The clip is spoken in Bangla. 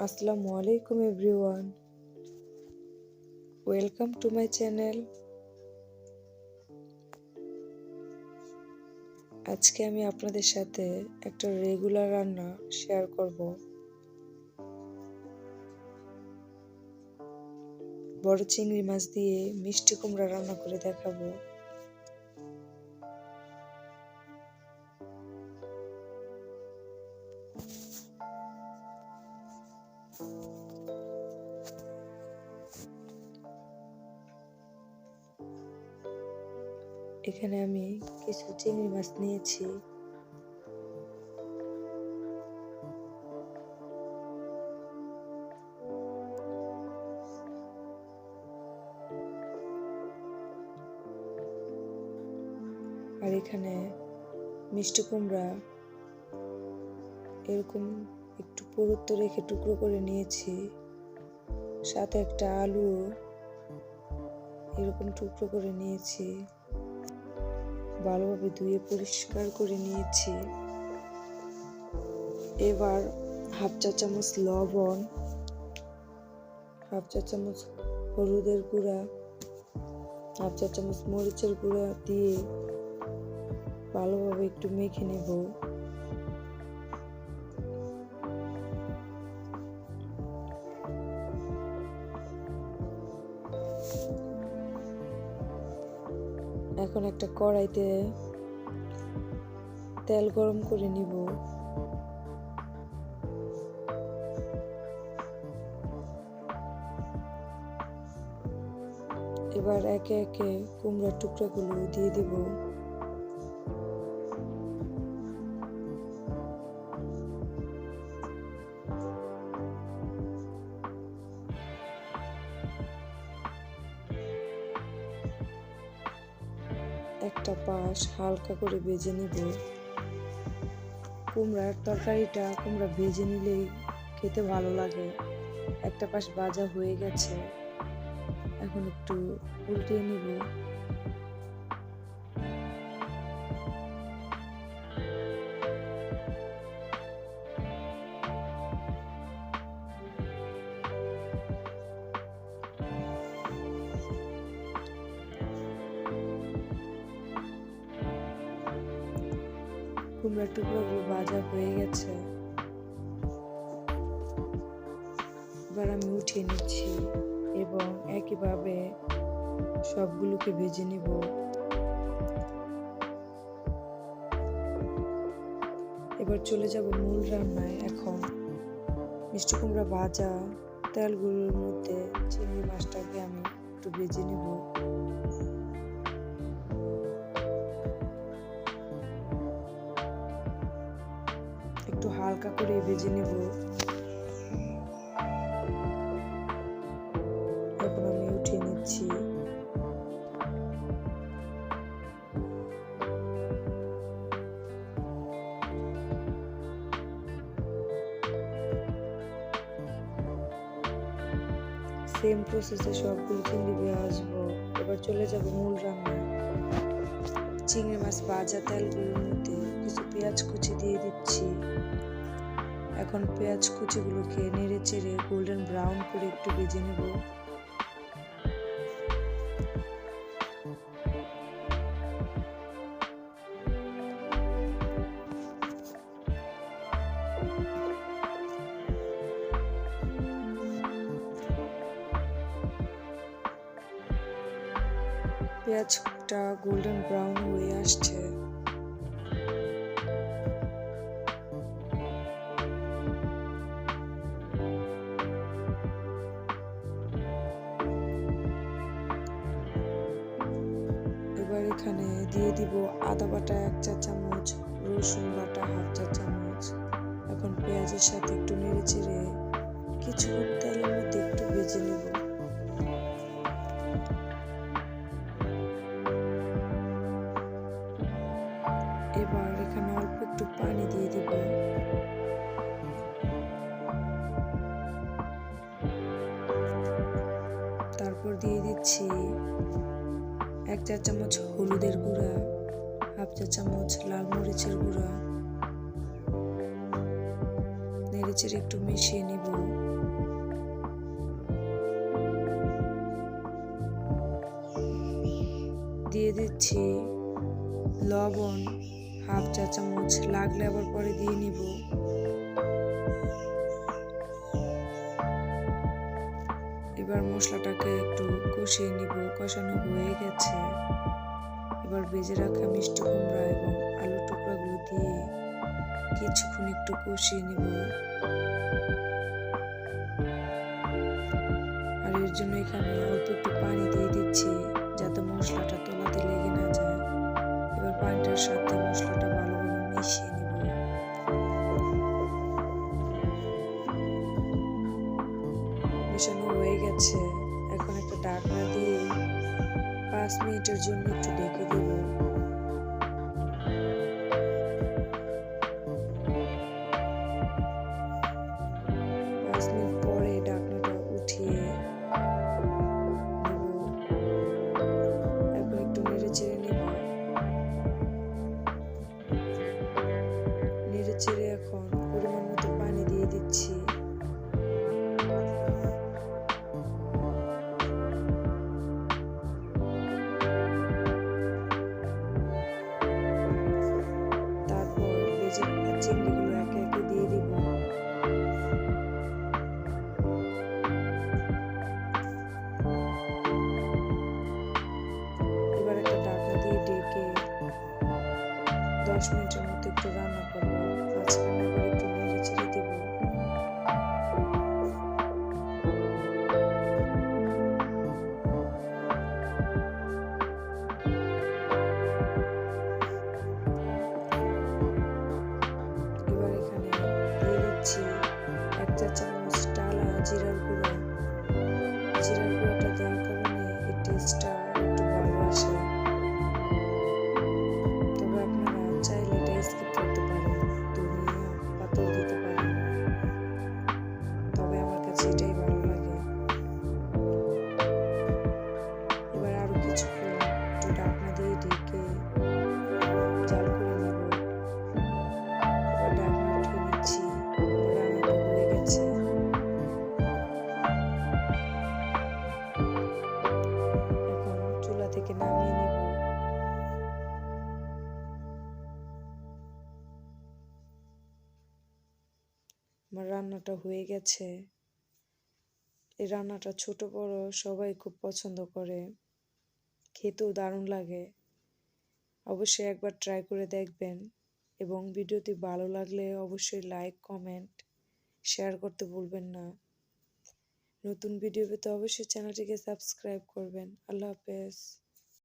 আসসালামু আলাইকুম everyone, welcome to my channel. আজকে আমি আপনাদের সাথে একটা রেগুলার রান্না শেয়ার করব। বড় চিংড়ি মাছ দিয়ে মিষ্টি কুমড়া রান্না করে দেখাবো। এখানে আমি কিছু চিংড়ি মাছ নিয়েছি। আর এখানে মিষ্টি কুমড়া এরকম একটু পুরুত্ব রেখে টুকরো করে নিয়েছি। সাথে একটা আলু এরকম টুকরো করে নিয়েছি। ভালোভাবে ধুয়ে পরিষ্কার করে নিয়েছি। এবার হাফ চা চামচ লবণ, হাফ চা চামচ হলুদের গুঁড়া, হাফ চা চামচ মরিচের গুঁড়া দিয়ে ভালোভাবে একটু মেখে নেব। এখন একটা কড়াইতে তেল গরম করে নিব। এবার একে একে কুমড়ার টুকরাগুলো দিয়ে দিব। একটা পাশ হালকা করে ভেজে নিব। কুমড়ার তরকারিটা কুমড়া ভেজে নিলেই খেতে ভালো লাগে। একটা পাশ ভাজা হয়ে গেছে, এখন একটু উল্টিয়ে নিব। কুমড়ার টুকরোগুলো ভাজা হয়ে গেছে, এবার আমি উঠিয়ে নিচ্ছি এবং একইভাবে সবগুলোকে ভেজে নিব। এবার চলে যাব মূল রান্নায়। এখন মিষ্টি কুমড়া ভাজা তেলগুলোর মধ্যে চিংড়ি মাছটাকে আমি একটু ভেজে নিব। একটু হালকা করে ভেজে নেব। এখন আমি উঠিয়ে নিচ্ছি। সেম প্রসেসে সবগুলো চিংড়ি দিয়ে আসবো। এবার চলে যাব মূল রান্নায়। চিংড়ি মাছ ভাজা তেলগুলোর মধ্যে কিছু পেঁয়াজ কুচি দিয়ে দিচ্ছি। এখন পেঁয়াজ কুচিগুলোকে নেড়ে চেড়ে গোল্ডেন ব্রাউন করে একটু ভেজে নেব। পেঁয়াজটা গোল্ডেন ব্রাউন হয়ে আসছে। এবার এখানে দিয়ে দিব আদা বাটা 1 চা চামচ, রসুন বাটা হাফ চা চামচ। এখন পেঁয়াজের সাথে একটু নেড়ে চেড়ে কিছুক্ষণ তেলের মধ্যে একটু ভেজে নেব। এবার এখানে অল্প একটু পানি দিয়ে দিব। তারপর দিয়ে দিচ্ছি 1 চা চামচ হলুদের গুঁড়া, হাফ চা চামচ লাল মরিচের গুঁড়া। নেড়েচেড়ে একটু মিশিয়ে নিব। দিচ্ছি লবণ হাফ চা চামচ, লাগলে আবার পরে দিয়ে নিব। এবার মশলাটাকে একটু কষিয়ে নিব। কষানো হয়ে গেছে। এবার ভেজে রাখা মিষ্টি কুমড়া এবং আলুর টুকরাগুলো দিয়ে কিছুক্ষণ একটু কষিয়ে নিব। আর এর জন্য এখানে অল্প একটু পানি দিয়ে দিচ্ছি যাতে মশলাটা তলাতে লেগে না যায়। এবার পানিটার সাথে মশলাটা ভালোভাবে মিশিয়ে নিব। মেশানো হয়ে গেছে। এখন একটা ঢাকনা দিয়ে 5 মিনিটের জন্য একটু ঢেকে দেব। 5 মিনিট পরে ঢাকনাটা উঠিয়ে নেব। এখন একটু নেড়ে চেড়ে নেব। নেড়ে চেড়ে এখন পরিমাণ মতো পানি দিয়ে দিচ্ছি। তারপর ভেজে রাখা চিংড়িগুলো একে একে দিয়ে দিব। এবার একটা ঢাকনা দিয়ে ঢেকে 10 মিনিটের মতো একটু রান্না করবো। মাঝখানে আবার একটু নেড়ে চেড়ে দিব। এবার এখানে দিয়ে দিচ্ছি 1 চা চামচ টালা জিরার গুঁড়ো। জিরার গুঁড়োটা দেওয়ার কারণে এর টেস্টটা একটু ভালো আসে। তবে আপনারা চাইলে এটা স্কিপ করতে পারেন, ধনিয়া পাতাও দিতে পারেন, তবে আমার কাছে এটাই ভালো লাগে। এবার আরো কিছুক্ষণ একটু ঢাকনা দিয়ে ঢেকে জাল করে নেব। এবার ঢাকনা উঠিয়ে নিচ্ছি। আমার রান্নাটা হয়ে গেছে। এখন চুলা থেকে নামিয়ে নিব। আমার রান্নাটা হয়ে গেছে। এই রান্নাটা ছোট বড় সবাই খুব পছন্দ করে, খেতেও দারুণ লাগে। অবশ্যই একবার ট্রাই করে দেখবেন এবং ভিডিওটি ভালো লাগলে অবশ্যই লাইক, কমেন্ট, শেয়ার করতে ভুলবেন না। নতুন ভিডিও পেতে অবশ্যই চ্যানেলটিকে সাবস্ক্রাইব করবেন। আল্লাহ হাফেজ।